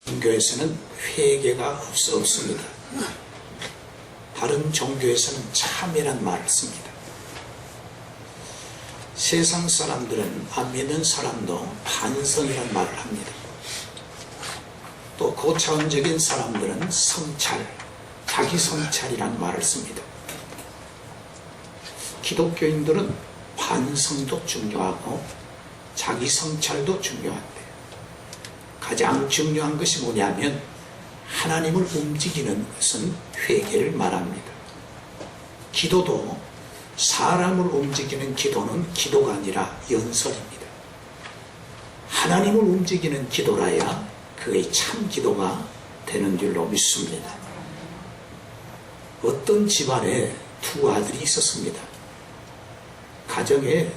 종교에서는 회개가 없습니다. 다른 종교에서는 참이란 말을 씁니다. 세상 사람들은 안 믿는 사람도 반성이란 말을 합니다. 또 고차원적인 사람들은 성찰, 자기 성찰이란 말을 씁니다. 기독교인들은 반성도 중요하고 자기 성찰도 중요한데 가장 중요한 것이 뭐냐면 하나님을 움직이는 것은 회개를 말합니다. 기도도 사람을 움직이는 기도는 기도가 아니라 연설입니다. 하나님을 움직이는 기도라야 그의 참 기도가 되는 줄로 믿습니다. 어떤 집안에 두 아들이 있었습니다. 가정에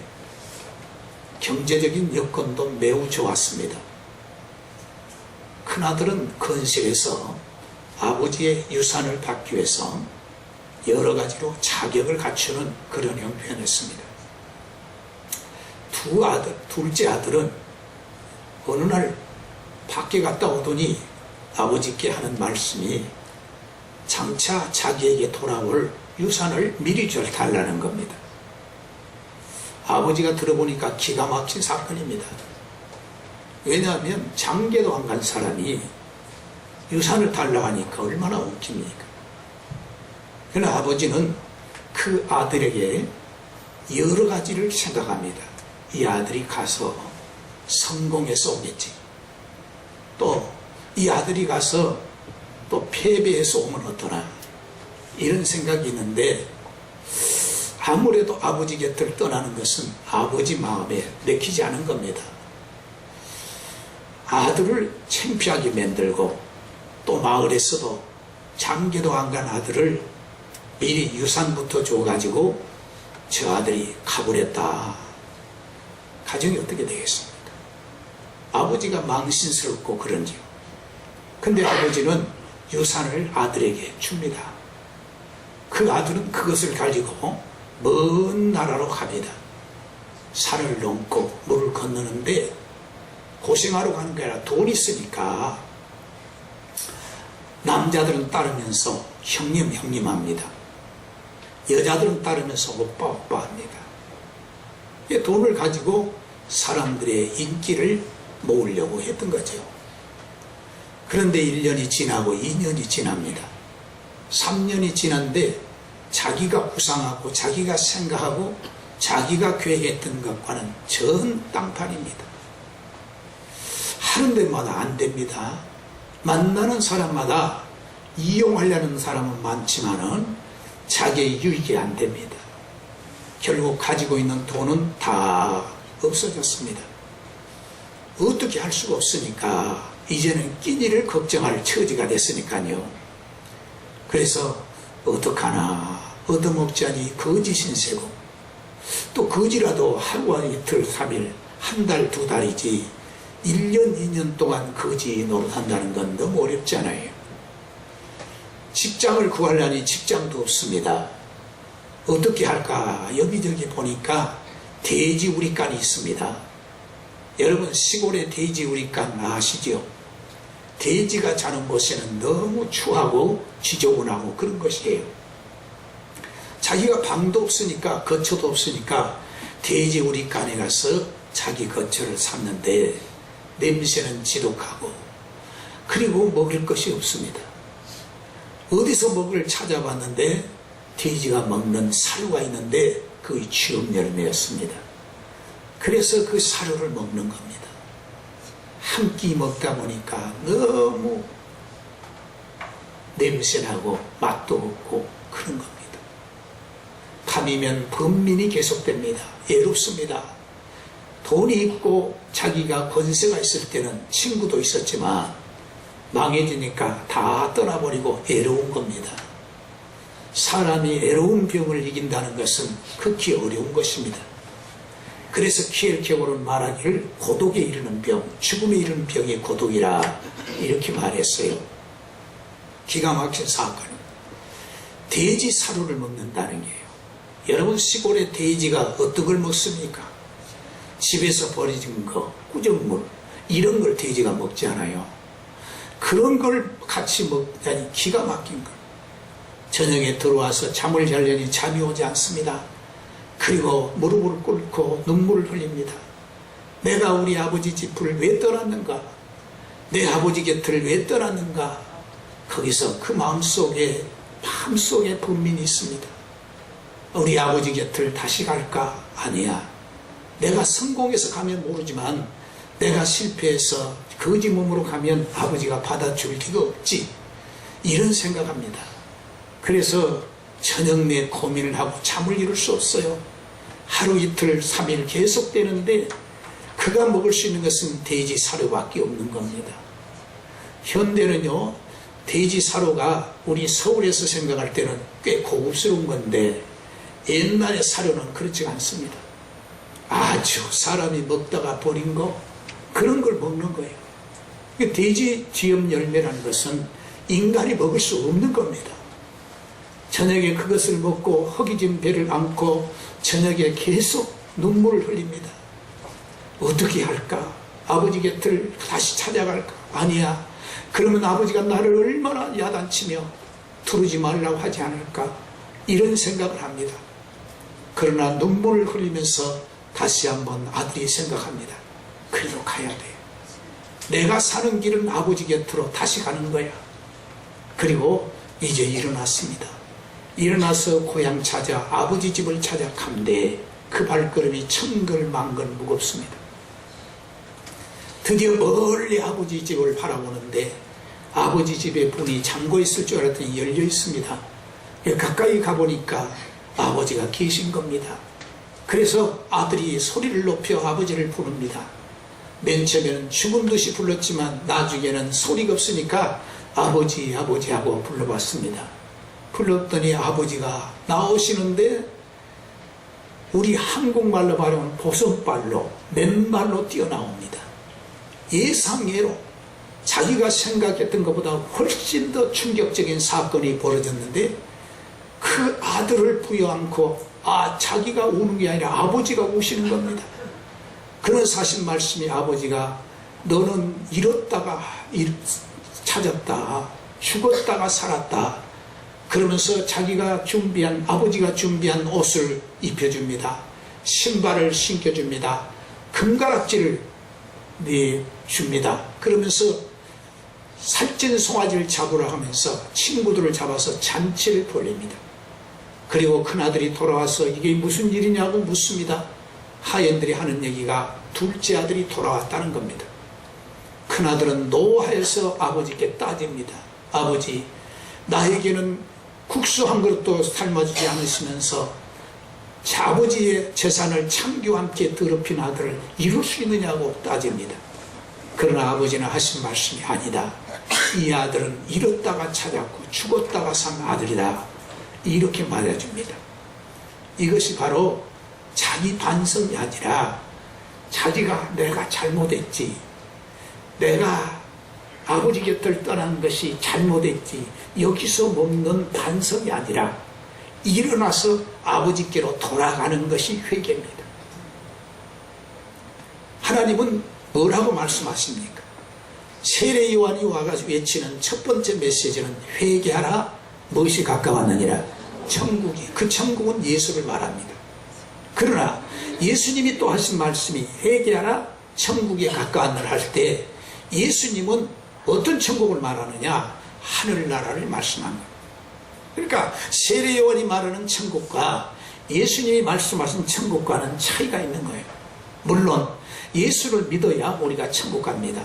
경제적인 여건도 매우 좋았습니다. 큰아들은 건실해서 아버지의 유산을 받기 위해서 여러 가지로 자격을 갖추는 그런 형편이었습니다. 둘째 아들은 어느 날 밖에 갔다 오더니 아버지께 하는 말씀이 장차 자기에게 돌아올 유산을 미리 달라는 겁니다. 아버지가 들어보니까 기가 막힌 사건입니다. 왜냐하면 장계도 안 간 사람이 유산을 달라고 하니까 얼마나 웃깁니까? 그러나 아버지는 그 아들에게 여러 가지를 생각합니다. 이 아들이 가서 성공해서 오겠지. 또 이 아들이 가서 또 패배해서 오면 어떠나. 이런 생각이 있는데 아무래도 아버지 곁을 떠나는 것은 아버지 마음에 내키지 않은 겁니다. 아들을 창피하게 만들고 또 마을에서도 장계도 안 간 아들을 미리 유산부터 줘가지고 저 아들이 가버렸다. 가정이 어떻게 되겠습니까? 아버지가 망신스럽고 그런지요. 근데 아버지는 유산을 아들에게 줍니다. 그 아들은 그것을 가지고 먼 나라로 갑니다. 산을 넘고 물을 건너는데 고생하러 가는 게 아니라 돈이 있으니까 남자들은 따르면서 형님 합니다. 여자들은 따르면서 오빠 합니다. 돈을 가지고 사람들의 인기를 모으려고 했던 거죠. 그런데 1년이 지나고 2년이 지납니다. 3년이 지난데 자기가 구상하고 자기가 생각하고 자기가 계획했던 것과는 전 땅판입니다. 하는 데마다 안 됩니다. 만나는 사람마다 이용하려는 사람은 많지만은 자기의 유익이 안 됩니다. 결국 가지고 있는 돈은 다 없어졌습니다. 어떻게 할 수가 없으니까 이제는 끼니를 걱정할 처지가 됐으니까요. 그래서 어떡하나 얻어먹자니 거짓인 세고 또 거지라도 하루와 이틀 3일 한 달 2달이지 1년 2년 동안 거지 노릇한다는 건 너무 어렵잖아요. 직장을 구하려니 직장도 없습니다. 어떻게 할까 여기저기 보니까 돼지 우리간이 있습니다. 여러분 시골의 돼지 우리간 아시죠? 돼지가 자는 곳에는 너무 추하고 지저분하고 그런 것이에요. 자기가 방도 없으니까 거처도 없으니까 돼지 우리간에 가서 자기 거처를 샀는데 냄새는 지독하고 그리고 먹을 것이 없습니다. 어디서 먹을 찾아봤는데 돼지가 먹는 사료가 있는데 그의 취업 열매였습니다. 그래서 그 사료를 먹는 겁니다. 한 끼 먹다 보니까 너무 냄새나고 맛도 없고 그런 겁니다. 밤이면 범민이 계속됩니다. 외롭습니다. 돈이 있고 자기가 권세가 있을 때는 친구도 있었지만 망해지니까 다 떠나버리고 외로운 겁니다. 사람이 외로운 병을 이긴다는 것은 극히 어려운 것입니다. 그래서 키엘케고는 말하기를 고독에 이르는 병, 죽음에 이르는 병이 고독이라 이렇게 말했어요. 기가 막힌 사건이 돼지 사료를 먹는다는 거예요. 여러분 시골의 돼지가 어떤 걸 먹습니까? 집에서 버려진 거, 꾸정물 이런 걸 돼지가 먹지 않아요. 그런 걸 같이 먹다니 기가 막힌 거. 저녁에 들어와서 잠을 자려니 잠이 오지 않습니다. 그리고 무릎을 꿇고 눈물을 흘립니다. 내가 우리 아버지 집을 왜 떠났는가? 내 아버지 곁을 왜 떠났는가? 거기서 그 마음속에 분민이 있습니다. 우리 아버지 곁을 다시 갈까? 아니야. 내가 성공해서 가면 모르지만 내가 실패해서 거지 몸으로 가면 아버지가 받아줄 리가 없지. 이런 생각합니다. 그래서 저녁 내 고민을 하고 잠을 이룰 수 없어요. 하루 이틀 3일 계속되는데 그가 먹을 수 있는 것은 돼지 사료밖에 없는 겁니다. 현대는요, 돼지 사료가 우리 서울에서 생각할 때는 꽤 고급스러운 건데 옛날의 사료는 그렇지 않습니다. 아주 사람이 먹다가 버린 거, 그런 걸 먹는 거예요. 돼지 쥐염 열매라는 것은 인간이 먹을 수 없는 겁니다. 저녁에 그것을 먹고 허기진 배를 안고 저녁에 계속 눈물을 흘립니다. 어떻게 할까? 아버지 곁을 다시 찾아갈까? 아니야. 그러면 아버지가 나를 얼마나 야단치며 두르지 말라고 하지 않을까? 이런 생각을 합니다. 그러나 눈물을 흘리면서 다시 한번 아들이 생각합니다. 그리로 가야 돼. 내가 사는 길은 아버지 곁으로 다시 가는 거야. 그리고 이제 일어났습니다. 일어나서 고향 찾아 아버지 집을 찾아 간데 그 발걸음이 천걸만걸 무겁습니다. 드디어 멀리 아버지 집을 바라보는데 아버지 집에 문이 잠궈 있을 줄 알았더니 열려 있습니다. 가까이 가보니까 아버지가 계신 겁니다. 그래서 아들이 소리를 높여 아버지를 부릅니다. 맨 처음에는 죽은 듯이 불렀지만 나중에는 소리가 없으니까 아버지 아버지 하고 불러봤습니다. 불렀더니 아버지가 나오시는데 우리 한국말로 말하면 보선발로 맨발로 뛰어나옵니다. 예상외로 자기가 생각했던 것보다 훨씬 더 충격적인 사건이 벌어졌는데 그 아들을 부여안고 자기가 우는 게 아니라 아버지가 우시는 겁니다. 그런 사실 말씀이 아버지가 너는 잃었다가 찾았다, 죽었다가 살았다. 그러면서 아버지가 준비한 옷을 입혀줍니다. 신발을 신겨줍니다. 금가락지를 줍니다. 그러면서 살찐 송아지를 잡으라 하면서 친구들을 잡아서 잔치를 벌립니다. 그리고 큰아들이 돌아와서 이게 무슨 일이냐고 묻습니다. 하연들이 하는 얘기가 둘째 아들이 돌아왔다는 겁니다. 큰아들은 노하여서 아버지께 따집니다. 아버지, 나에게는 국수 한 그릇도 삶아주지 않으시면서 아버지의 재산을 창규와 함께 더럽힌 아들을 이룰 수 있느냐고 따집니다. 그러나 아버지는 하신 말씀이 아니다. 이 아들은 잃었다가 찾았고 죽었다가 산 아들이다. 이렇게 말해줍니다. 이것이 바로 자기 반성이 아니라 자기가 내가 잘못했지, 내가 아버지 곁을 떠난 것이 잘못했지, 여기서 먹는 반성이 아니라 일어나서 아버지께로 돌아가는 것이 회개입니다. 하나님은 뭐라고 말씀하십니까? 세례 요한이 와가지고 외치는 첫 번째 메시지는 회개하라, 무엇이 가까웠느니라, 천국이. 그 천국은 예수를 말합니다. 그러나 예수님이 또 하신 말씀이 회개하라, 천국에 가까웠느라 할 때 예수님은 어떤 천국을 말하느냐? 하늘나라를 말씀한 거예요. 그러니까 세례 요한이 말하는 천국과 예수님이 말씀하신 천국과는 차이가 있는 거예요. 물론 예수를 믿어야 우리가 천국 갑니다.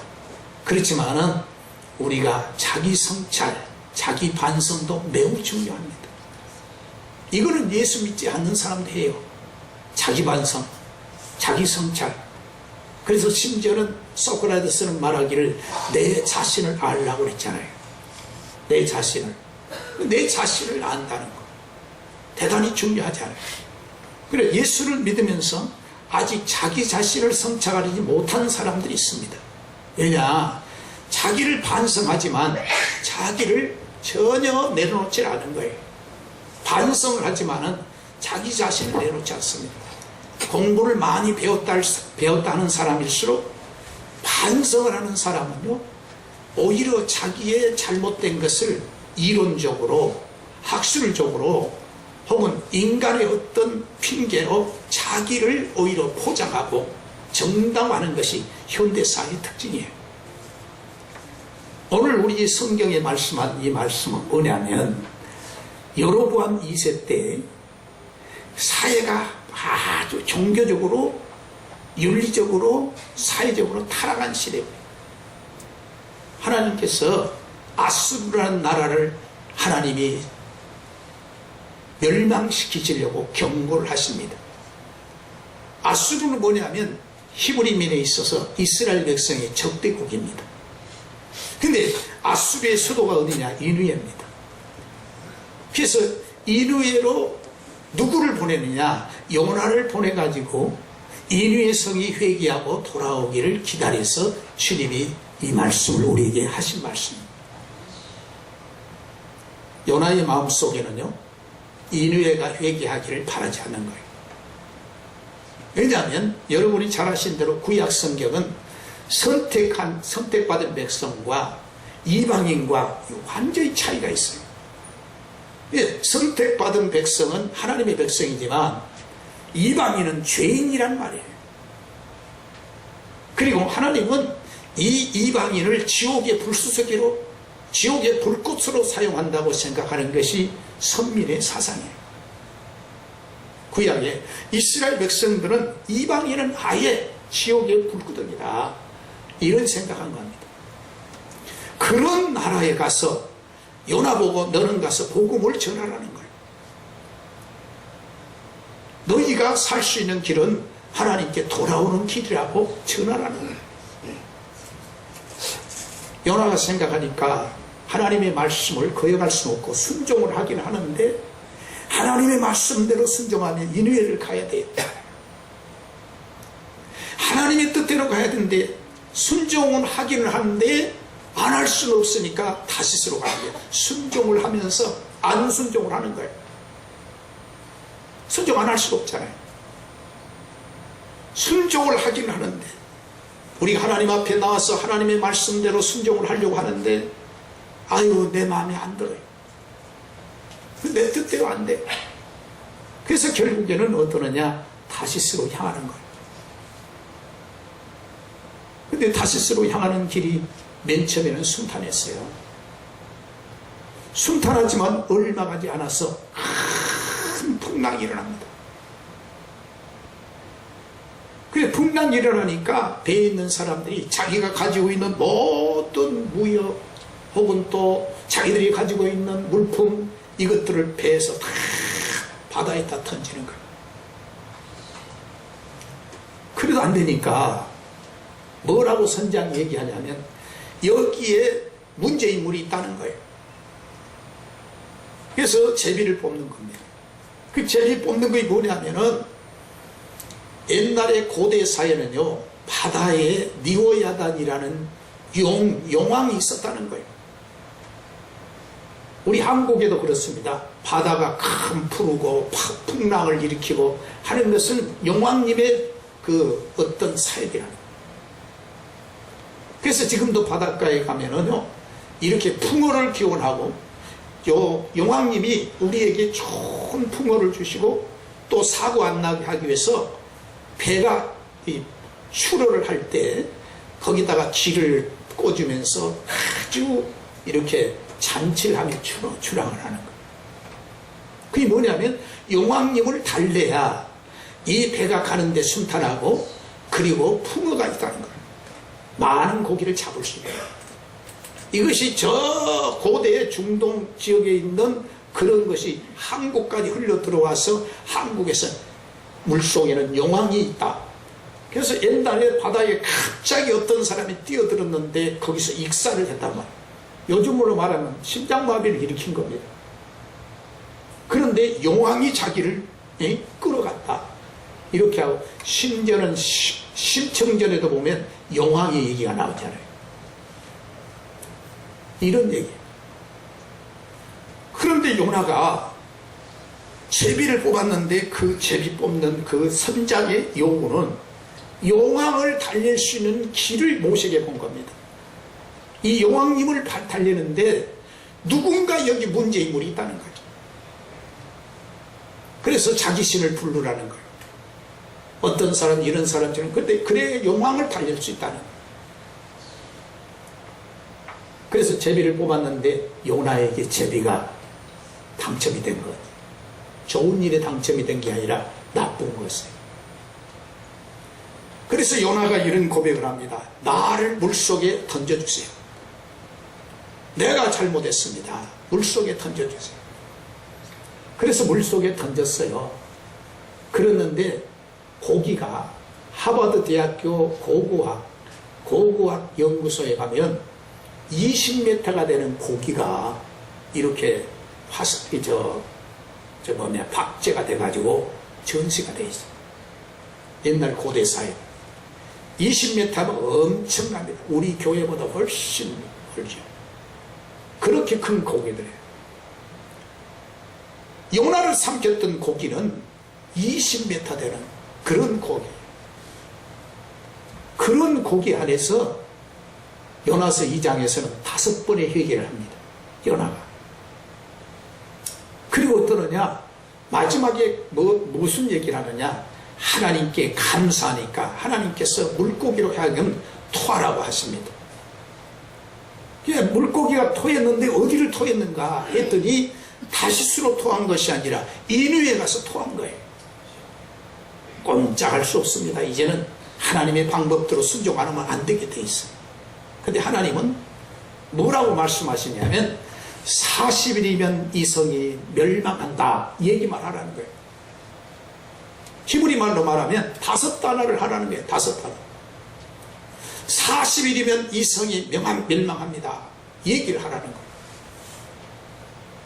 그렇지만은 우리가 자기 성찰, 자기 반성도 매우 중요합니다. 이거는 예수 믿지 않는 사람도 해요. 자기 반성, 자기 성찰. 그래서 심지어는 소크라테스는 말하기를 내 자신을 알라고 그랬잖아요. 내 자신을 안다는 거 대단히 중요하지 않아요. 그래, 예수를 믿으면서 아직 자기 자신을 성찰하지 못하는 사람들이 있습니다. 왜냐? 자기를 반성하지만 자기를 전혀 내려놓지 않은 거예요. 반성을 하지만은 자기 자신을 내놓지 않습니다. 공부를 많이 배웠다 하는 사람일수록 반성을 하는 사람은요, 오히려 자기의 잘못된 것을 이론적으로, 학술적으로 혹은 인간의 어떤 핑계로 자기를 오히려 포장하고 정당화하는 것이 현대사회의 특징이에요. 오늘 우리 성경에 말씀한 이 말씀은 뭐냐면, 여로보암 2세 때 사회가 아주 종교적으로, 윤리적으로, 사회적으로 타락한 시대입니다. 하나님께서 아수르라는 나라를 하나님이 멸망시키시려고 경고를 하십니다. 아수르는 뭐냐면 히브리민에 있어서 이스라엘 백성의 적대국입니다. 근데 아수르의 수도가 어디냐? 니느웨입니다. 그래서 니느웨로 누구를 보내느냐? 요나를 보내가지고 니느웨 성이 회개하고 돌아오기를 기다려서 주님이 이 말씀을 우리에게 하신 말씀입니다. 요나의 마음속에는요, 니느웨가 회개하기를 바라지 않는 거예요. 왜냐하면 여러분이 잘 아신 대로 구약 성경은 선택받은 백성과 이방인과 완전히 차이가 있어요. 예, 선택받은 백성은 하나님의 백성이지만 이방인은 죄인이란 말이에요. 그리고 하나님은 이 이방인을 지옥의 불수서기로, 지옥의 불꽃으로 사용한다고 생각하는 것이 선민의 사상이에요. 구약에 이스라엘 백성들은 이방인은 아예 지옥의 불구덩이다, 이런 생각한 겁니다. 그런 나라에 가서 요나 보고 너는 가서 복음을 전하라는 거예요. 너희가 살 수 있는 길은 하나님께 돌아오는 길이라고 전하라는 거예요. 요나가 생각하니까 하나님의 말씀을 거역할 수는 없고 순종을 하긴 하는데, 하나님의 말씀대로 순종하면 니느웨를 가야 돼. 하나님의 뜻대로 가야 되는데 순종은 하기는 하는데 안 할 수는 없으니까 다시스로 가야 돼요. 순종을 하면서 안 순종을 하는 거예요. 순종 안 할 수가 없잖아요. 순종을 하기는 하는데, 우리가 하나님 앞에 나와서 하나님의 말씀대로 순종을 하려고 하는데 아유, 내 마음에 안 들어요. 내 뜻대로 안 돼. 그래서 결국에는 어떠느냐? 다시스로 향하는 거예요. 근데 다시스로 향하는 길이 맨 처음에는 순탄했어요. 순탄하지만 얼마 가지 않아서 큰 풍랑이 일어납니다. 그래, 풍랑이 일어나니까 배에 있는 사람들이 자기가 가지고 있는 모든 무역 혹은 또 자기들이 가지고 있는 물품, 이것들을 배에서 다 바다에다 던지는 거예요. 그래도 안 되니까 뭐라고 선장 얘기하냐면 여기에 문제인물이 있다는 거예요. 그래서 제비를 뽑는 겁니다. 그 제비 뽑는 것이 뭐냐면은 옛날에 고대 사회는요, 바다에 니오야단이라는 용왕이 있었다는 거예요. 우리 한국에도 그렇습니다. 바다가 큰 푸르고 풍랑을 일으키고 하는 것은 용왕님의 그 어떤 사역이라는 거예요. 그래서 지금도 바닷가에 가면은요, 이렇게 풍어를 기원하고 용왕님이 우리에게 좋은 풍어를 주시고 또 사고 안 나게 하기 위해서 배가 출어를 할 때 거기다가 기를 꽂으면서 아주 이렇게 잔치를 하며 출항을 하는 거예요. 그게 뭐냐면 용왕님을 달래야 이 배가 가는데 순탄하고 그리고 풍어가 있다는 거예요. 많은 고기를 잡을 수 있어요. 이것이 저 고대 중동 지역에 있는 그런 것이 한국까지 흘러 들어와서 한국에서 물속에는 용왕이 있다. 그래서 옛날에 바다에 갑자기 어떤 사람이 뛰어들었는데 거기서 익사를 했단 말이에요. 요즘으로 말하면 심장마비를 일으킨 겁니다. 그런데 용왕이 자기를 끌어갔다. 이렇게 하고 심지어는 심청전에도 보면 용왕의 얘기가 나오잖아요. 이런 얘기예요. 그런데 요나가 제비를 뽑았는데 그 제비 뽑는 그 선장의 요구는 용왕을 달릴 수 있는 길을 모색해 본 겁니다. 이 여왕님을 달래는데 누군가 여기 문제인물이 있다는 거죠. 그래서 자기 신을 부르라는 거예요. 어떤 사람 이런 사람처럼. 근데 그래 여왕을 달랠 수 있다는 거예요. 그래서 제비를 뽑았는데 요나에게 제비가 당첨이 된 거예요. 좋은 일에 당첨이 된 게 아니라 나쁜 것이에요. 그래서 요나가 이런 고백을 합니다. 나를 물속에 던져주세요. 내가 잘못했습니다. 물속에 던져주세요. 그래서 물속에 던졌어요. 그랬는데 고기가 하버드 대학교 고고학 연구소에 가면 20m가 되는 고기가 이렇게 박제가 돼가지고 전시가 돼 있어요. 옛날 고대사에 20m면 엄청납니다. 우리 교회보다 훨씬 크죠. 그렇게 큰 고기들이에요. 요나를 삼켰던 고기는 20m 되는 그런 고기. 그런 고기 안에서 요나서 2장에서는 5번의 회개를 합니다. 요나가. 그리고 어떠느냐? 마지막에 무슨 얘기를 하느냐? 하나님께 감사하니까 하나님께서 물고기로 하여금 토하라고 하십니다. 물고기가 토했는데 어디를 토했는가 했더니 다시스로 토한 것이 아니라 이누에 가서 토한 거예요. 꼼짝할 수 없습니다. 이제는 하나님의 방법대로 순종 안 하면 안 되게 돼 있어요. 근데 하나님은 뭐라고 말씀하시냐면 40일이면 이 성이 멸망한다 얘기만 하라는 거예요. 히브리 말로 말하면 5단어를 하라는 거예요. 5단어. 40일이면 이 성이 멸망합니다 얘기를 하라는 거예요.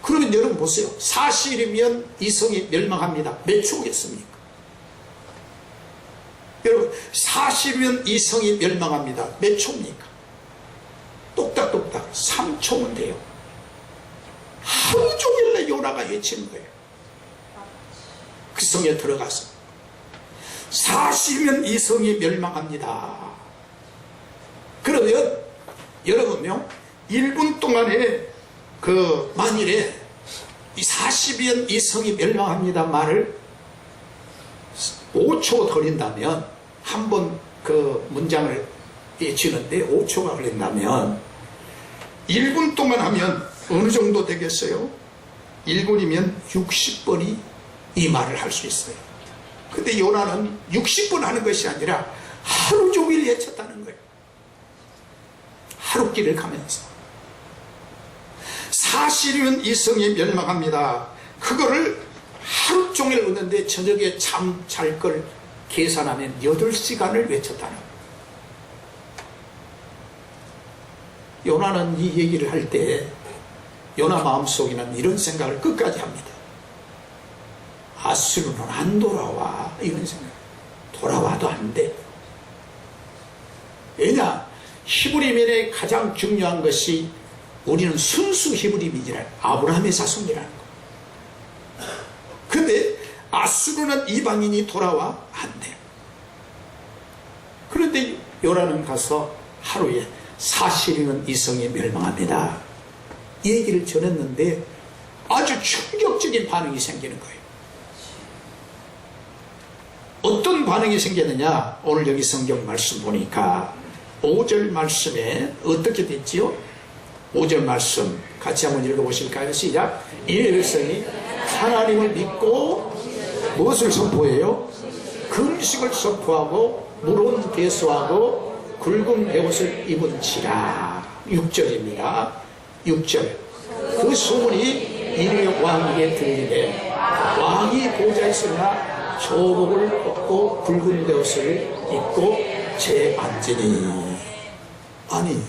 그러면 여러분 보세요. 40일이면 이 성이 멸망합니다. 몇 초겠습니까? 여러분 40일이면 이 성이 멸망합니다. 몇 초입니까? 똑딱똑딱 3초면 돼요. 하루 종일 요나가 외치는 거예요. 그 성에 들어가서 40일이면 이 성이 멸망합니다. 그러면 여러분요 1분 동안에 만일에 이 40년 이 성이 멸망합니다 말을 5초 걸린다면 한 번 그 문장을 외치는데 5초가 걸린다면 1분 동안 하면 어느 정도 되겠어요? 1분이면 60번이 이 말을 할 수 있어요. 근데 요나는 60번 하는 것이 아니라 하루 종일 외쳤다는 거예요. 하루길을 가면서 40일이면 이 성이 멸망합니다. 그거를 하루 종일 웃는데 저녁에 잠 잘 걸 계산하면 8시간을 외쳤다는 거예요. 요나는 이 얘기를 할 때 요나 마음속에는 이런 생각을 끝까지 합니다. 아수르는 안 돌아와. 이런 생각. 돌아와도 안 돼. 왜냐? 히브리민의 가장 중요한 것이 우리는 순수 히브리민이라 아브라함의 자손이라는 거. 근데 아수르는 이방인이 돌아와 안 돼. 그런데 요나는 가서 하루에 40일이면 이 성이 멸망합니다. 이 얘기를 전했는데 아주 충격적인 반응이 생기는 거예요. 어떤 반응이 생겼느냐? 오늘 여기 성경 말씀 보니까 5절 말씀에 어떻게 됐지요? 5절 말씀 같이 한번 읽어보실까요? 시작. 이 백성이 하나님을 믿고 무엇을 선포해요? 금식을 선포하고 물은 대수하고 굵은 베옷을 입은지라. 6절입니다. 6절. 그 소문이 이르러 왕에게 들리되 왕이 보좌에 있으나 조복을 벗고 굵은 베옷을 입고 재앉으니. 아니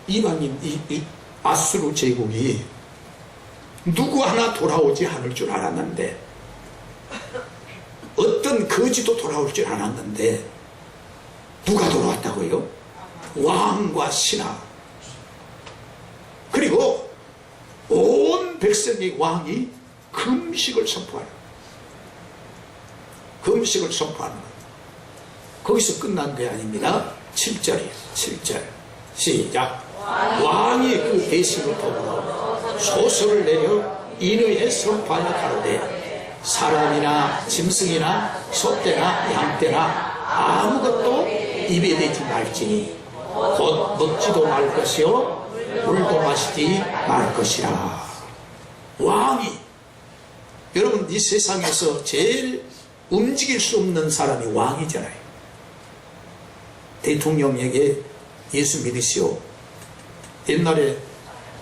이방인 이 아수르 제국이 누구 하나 돌아오지 않을 줄 알았는데, 어떤 거지도 돌아올 줄 알았는데 누가 돌아왔다고요? 왕과 신하, 그리고 온 백성의 왕이 금식을 선포하는 거예요. 금식을 선포하는 거예요. 거기서 끝난 게 아닙니다. 7절이에요. 7절 시작. 왕이 그 대신을 더불어 소설을 내려 인의의 선판을 가로되 사람이나 짐승이나 소떼나 양떼나 아무것도 입에 대지 말지니 곧 먹지도 말 것이요 물도 마시지 말 것이라. 왕이, 여러분 이 세상에서 제일 움직일 수 없는 사람이 왕이잖아요. 대통령에게 예수 믿으시오. 옛날에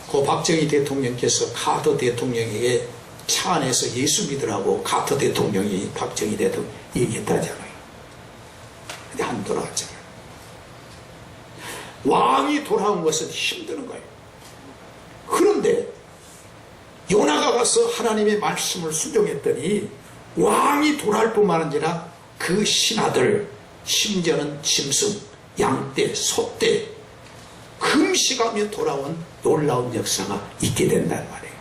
고 박정희 대통령께서 카터 대통령에게 차 안에서 예수 믿으라고 카터 대통령이 박정희 대통령 얘기했다잖아요. 근데 안 돌아왔잖아요. 왕이 돌아온 것은 힘드는 거예요. 그런데 요나가 가서 하나님의 말씀을 순종했더니 왕이 돌아올 뿐만 아니라 그 신하들, 심지어는 짐승, 양떼, 소떼 금식하며 돌아온 놀라운 역사가 있게 된단 말이에요.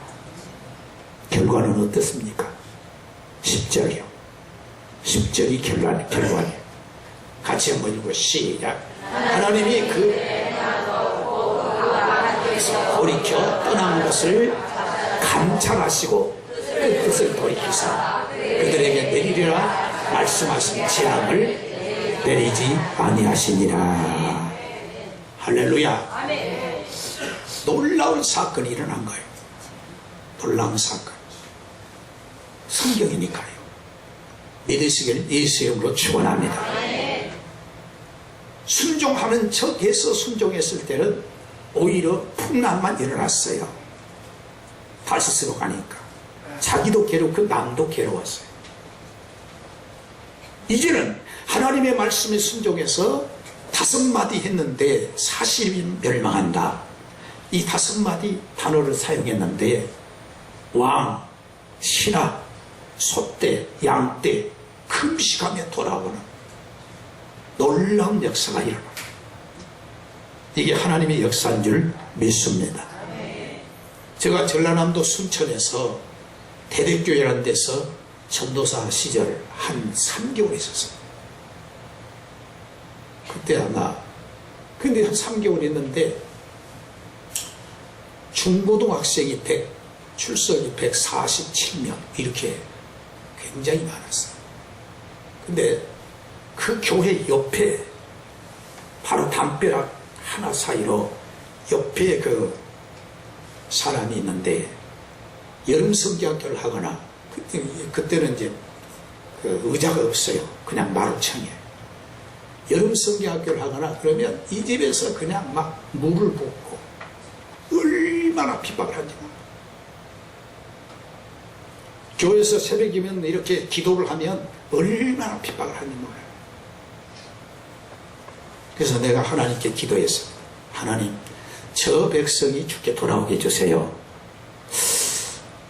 결과는 어떻습니까? 10절이요. 10절이 결과예요. 같이 한번 읽고 시작. 하나님이 그 돌이켜 떠난 것을 감찰하시고 그 뜻을 돌이키사 그들에게 내리리라 말씀하신 재앙을 내리지 아니하시니라. 할렐루야. 놀라운 사건이 일어난 거예요. 놀라운 사건. 성경이니까요. 믿으시길 예수의 이름으로 축원합니다. 순종하는 척해서 순종했을 때는 오히려 풍랑만 일어났어요. 다시스로 가니까 자기도 괴롭고 남도 괴로웠어요. 이제는 하나님의 말씀에 순종해서 5마디 했는데 40인 멸망한다. 이 5마디 단어를 사용했는데 왕, 신하, 소떼, 양떼 금식하며 돌아오는 놀라운 역사가 일어납니다. 이게 하나님의 역사인 줄 믿습니다. 제가 전라남도 순천에서 대대교회라는 데서 전도사 시절 한 3개월 있었어요. 그때 아마 근데 한 3개월 있는데 중고등학생이 100, 출석이 147명 이렇게 굉장히 많았어요. 근데 그 교회 옆에 바로 담벼락 하나 사이로 옆에 그 사람이 있는데 여름 성경학교를 하거나 그때는 이제 그 의자가 없어요. 그냥 마루창에 여름 성경학교를 하거나 그러면 이 집에서 그냥 막 물을 붓고 얼마나 핍박을 하는지 교회에서 새벽이면 이렇게 기도를 하면 얼마나 핍박을 하는지 몰라요. 그래서 내가 하나님께 기도했어요. 하나님, 저 백성이 주께 돌아오게 해주세요.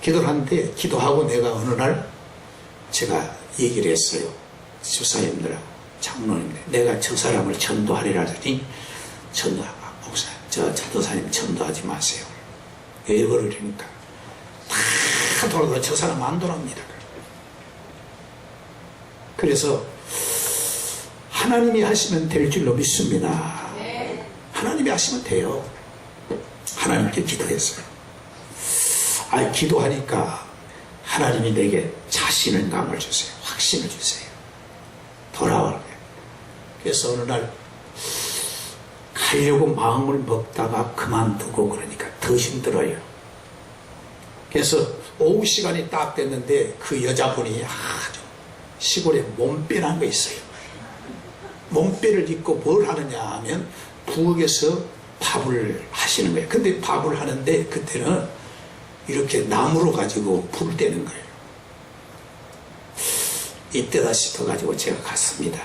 기도를 하는데 기도하고 내가 어느 날 제가 얘기를 했어요. 집사님들하고 장로님들, 내가 저 사람을 전도하리라 하더니 목사님, 저 전도사님 전도하지 마세요. 왜 그러니까 다 돌아도 저 사람 안 돌아옵니다. 그래서 하나님이 하시면 될 줄로 믿습니다. 하나님이 하시면 돼요. 하나님께 기도했어요. 기도하니까 하나님이 내게 자신을 감을 주세요. 확신을 주세요. 돌아오게. 그래서 어느 날 가려고 마음을 먹다가 그만두고 그러니까 더 힘들어요. 그래서 오후 시간이 딱 됐는데 그 여자분이 아주 시골에 몸빼란 거 있어요. 몸빼를 입고 뭘 하느냐 하면 부엌에서 밥을 하시는 거예요. 근데 밥을 하는데 그때는 이렇게 나무로 가지고 불을 떼는 거예요. 이때다 싶어가지고 제가 갔습니다.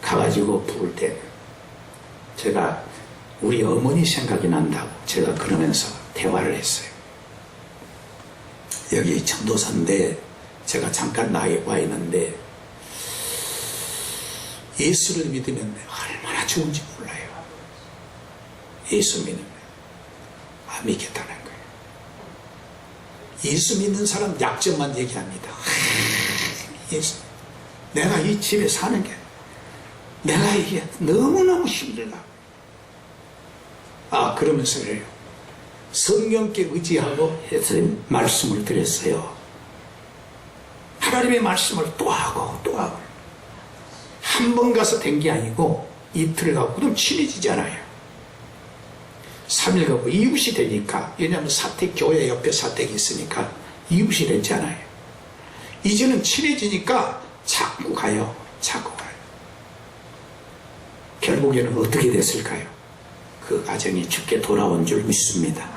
가가지고 불을 떼는 제가 우리 어머니 생각이 난다고 제가 그러면서 대화를 했어요. 여기 전도사인데 제가 잠깐 나에 와 있는데 예수를 믿으면 얼마나 좋은지 몰라요. 예수 믿으면 안 믿겠다는 거예요. 예수 믿는 사람 약점만 얘기합니다. 예수, 내가 이 집에 사는 게 내가 이게 너무너무 힘들다. 그러면서 그래요. 성령께 의지하고 해서 말씀을 드렸어요. 하나님의 말씀을 또 하고 또 하고. 한 번 가서 된 게 아니고 이틀 가고 그럼 친해지잖아요. 3일 가고 이웃이 되니까, 왜냐하면 교회 옆에 사택이 있으니까 이웃이 됐잖아요. 이제는 친해지니까 자꾸 가요. 자꾸 가요. 결국에는 어떻게 됐을까요? 그 가정이 주께 돌아온 줄 믿습니다.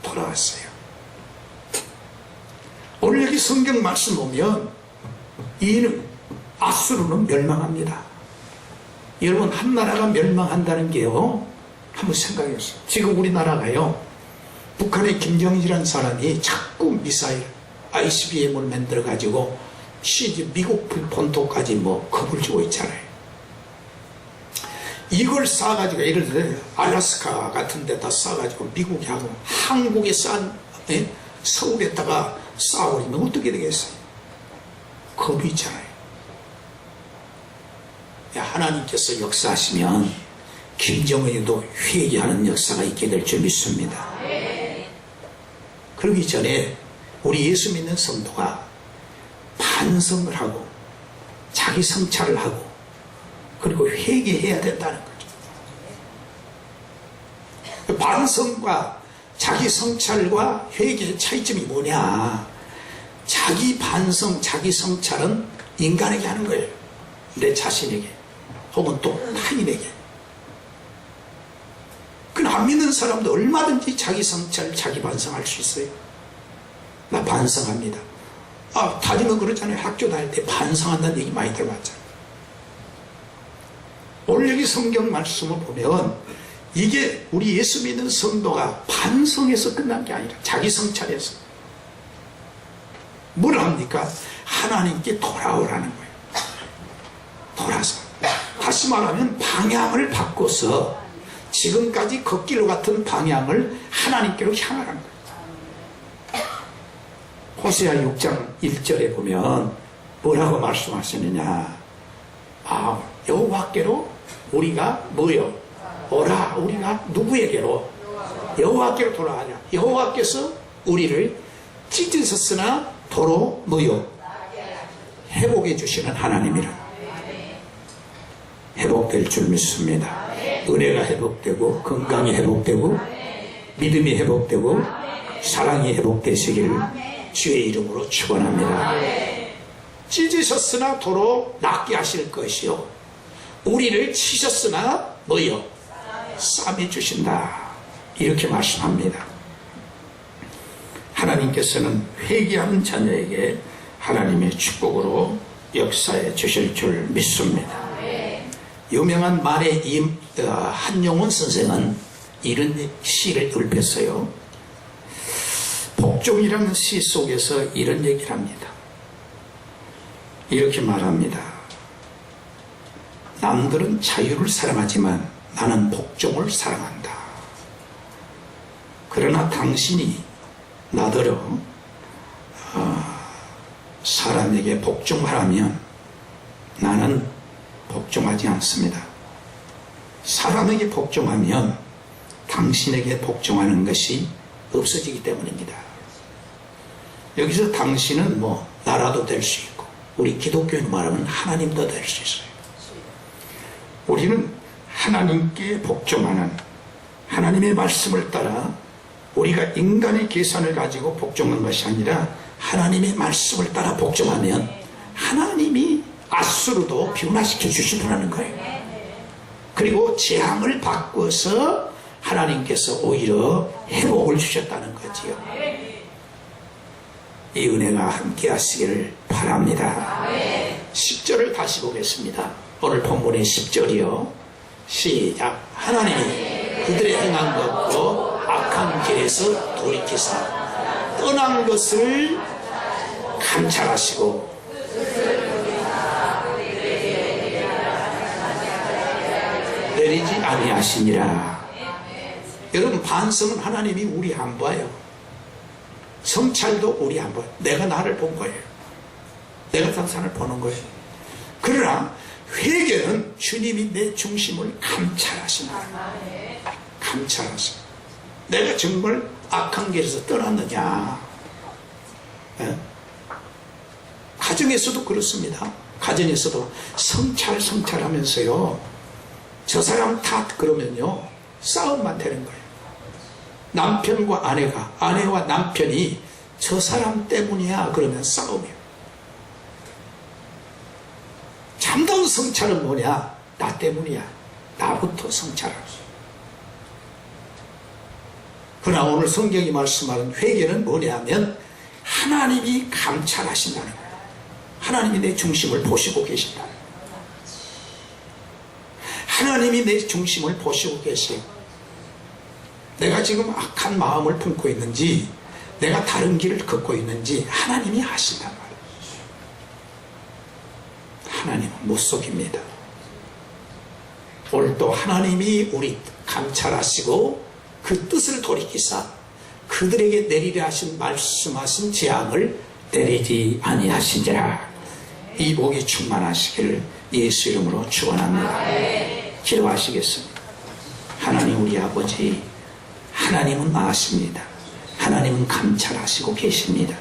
돌아왔어요. 오늘 여기 성경 말씀 보면 이는 아수르는 멸망합니다. 여러분, 한 나라가 멸망한다는 게요, 한번 생각해보세요. 지금 우리나라가요, 북한의 김정일이라는 사람이 자꾸 미사일 ICBM을 만들어가지고 미국 본토까지 겁을 주고 있잖아요. 이걸 쏴가지고, 예를 들어 알래스카 같은 데다 쏴가지고 미국이 하고 한국에 서울에다가 쏴버리면 어떻게 되겠어요? 겁이 있잖아요. 하나님께서 역사하시면 김정은이도 회개하는 역사가 있게 될 줄 믿습니다. 그러기 전에 우리 예수 믿는 성도가 반성을 하고 자기 성찰을 하고 그리고 회개해야 된다는 거죠. 반성과 자기 성찰과 회개의 차이점이 뭐냐? 자기 반성, 자기 성찰은 인간에게 하는 거예요. 내 자신에게 혹은 또 타인에게. 그 안 믿는 사람도 얼마든지 자기 성찰, 자기 반성할 수 있어요. 나 반성합니다. 다니면 그러잖아요. 학교 다닐 때 반성한다는 얘기 많이 들어봤잖아요. 오늘 여기 성경 말씀을 보면 이게 우리 예수 믿는 성도가 반성해서 끝난 게 아니라 자기 성찰해서 뭘 합니까? 하나님께 돌아오라는 거예요. 돌아서 다시 말하면 방향을 바꿔서 지금까지 걷기로 같은 방향을 하나님께로 향하라는 거예요. 호세아 6장 1절에 보면 뭐라고 말씀하시느냐? 여호와께로 우리가 뭐요? 오라. 우리가 누구에게로? 여호와께로 돌아가자. 여호와께서 우리를 찢으셨으나 도로 뭐요? 회복해 주시는 하나님이라. 회복될 줄 믿습니다. 은혜가 회복되고 건강이 회복되고 믿음이 회복되고 사랑이 회복되시기를 주의 이름으로 축원합니다. 찢으셨으나 도로 낫게 하실 것이요 우리를 치셨으나 뭐요? 싸매 주신다. 이렇게 말씀합니다. 하나님께서는 회개하는 자녀에게 하나님의 축복으로 역사해 주실 줄 믿습니다. 유명한 말의 한용운 선생은 이런 시를 읊었어요. 복종이라는 시 속에서 이런 얘기를 합니다. 이렇게 말합니다. 남들은 자유를 사랑하지만 나는 복종을 사랑한다. 그러나 당신이 나더러 사람에게 복종하라면 나는 복종하지 않습니다. 사람에게 복종하면 당신에게 복종하는 것이 없어지기 때문입니다. 여기서 당신은 나라도 될 수 있고 우리 기독교인 말하면 하나님도 될 수 있어요. 우리는 하나님께 복종하는 하나님의 말씀을 따라 우리가 인간의 계산을 가지고 복종하는 것이 아니라 하나님의 말씀을 따라 복종하면 하나님이 아수르도 변화시켜 주시더라는 거예요. 그리고 재앙을 바꿔서 하나님께서 오히려 회복을 주셨다는 거지요. 이 은혜가 함께 하시기를 바랍니다. 10절을 다시 보겠습니다. 오늘 본문의 10절이요. 시작. 하나님이 그들의 행한 것도 악한 길에서 돌이키사 떠난 것을 감찰하시고 내리지 아니하시니라. 여러분, 반성은 하나님이 우리 안 봐요. 성찰도 우리 안 봐요. 내가 나를 본 거예요. 내가 당신을 보는 거예요. 그러나 회개는 주님이 내 중심을 감찰하신다. 감찰하신다. 내가 정말 악한 길에서 떠났느냐. 가정에서도 그렇습니다. 가정에서도 성찰하면서요, 저 사람 탓 그러면요 싸움만 되는 거예요. 남편과 아내가, 아내와 남편이 저 사람 때문이야 그러면 싸움이에요. 참다운 성찰은 뭐냐? 나 때문이야. 나부터 성찰하지. 그러나 오늘 성경이 말씀하는 회개는 뭐냐면 하나님이 감찰하신다는 거예요. 하나님이 내 중심을 보시고 계신다. 하나님이 내 중심을 보시고 계세요. 내가 지금 악한 마음을 품고 있는지, 내가 다른 길을 걷고 있는지 하나님이 아신단 말이에요. 하나님은 못 속입니다. 오늘도 하나님이 우리 감찰하시고 그 뜻을 돌이키사 그들에게 내리려 하신 말씀하신 재앙을 내리지 아니하신지라. 이 복이 충만하시기를 예수 이름으로 축원합니다. 기도하시겠습니다. 하나님 우리 아버지, 하나님은 아십니다. 하나님은 감찰하시고 계십니다.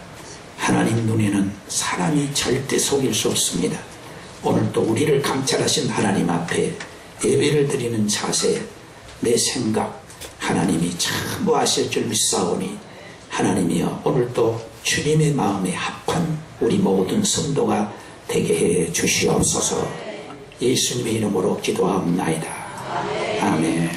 하나님 눈에는 사람이 절대 속일 수 없습니다. 오늘도 우리를 감찰하신 하나님 앞에 예배를 드리는 자세, 내 생각, 하나님이 전부 아실 줄 믿사오니 하나님이여 오늘도 주님의 마음에 합한 우리 모든 성도가 되게 해 주시옵소서. 예수님의 이름으로 기도하옵나이다. 아멘.